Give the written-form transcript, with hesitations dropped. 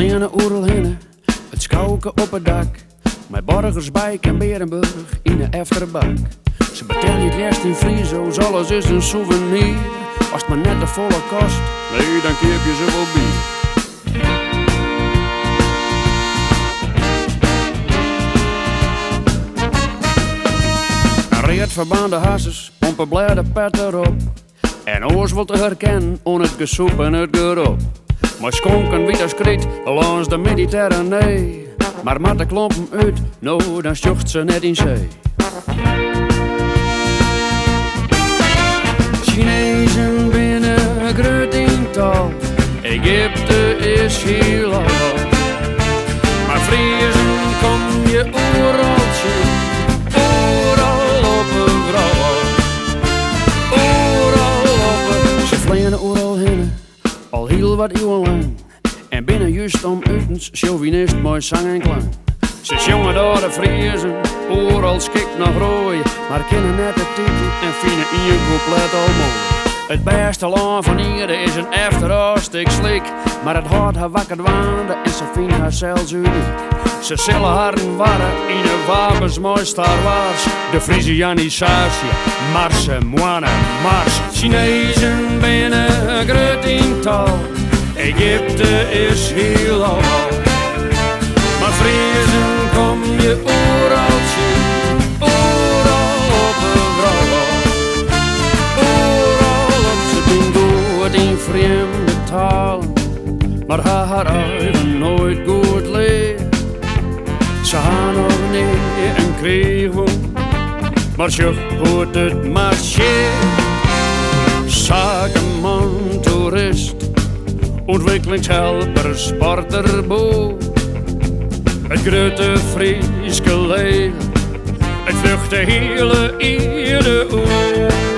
vliegen oerl hinnen, het schouken op het dak. Met Borgersbijk en Berenburg in de Efterbak. Ze betalen het rest in Frizo, alles is een souvenir. Als het maar net de volle kost, nee, dan keep je ze wel bier. Een reet verbaande hasses, pompen blijde pet erop. En oors wil te herkennen, on het gesoep en het gerop. Maar schonken wie als kriet, langs de Mediterranee. Maar met de klompen uit, nou dan sjocht ze net in zee. Chinezen binnen groot in tal, Egypte is heel al. Maar Friesen kom je overal zien, overal op een vrouw. Overal op een, ze vliegen overal heen, al heel wat eeuwen lang. En binnen juist om uitens, chauvinist, mooi zang en klank. Ze zongen door de Friesen, overal skikt nog rooi. Maar kennen net de titel en vinden in couplet al mooi. Het beste land van hier is een afterostik slik. Maar het hart haar wakker waande en ze vindt haar zelfs uniek. Ze zullen haar warren in een wapens mooi Star Wars. De Frisianisatie, marsen, moine, mars. Chinezen binnen groot in tal, Egypte is heel al. Maar Friesen kom je overal zien, overal op een vrouw. Overal op, ze doen goed in vreemde talen, maar haar eigen nooit goed leer. Ze gaan nog neer en kregen, maar je hoort het marcheert. Zakenman, toerist, ontwikkelingshelper, sporterboer. Het grote Frieske leger, het vlucht de hele eeuw.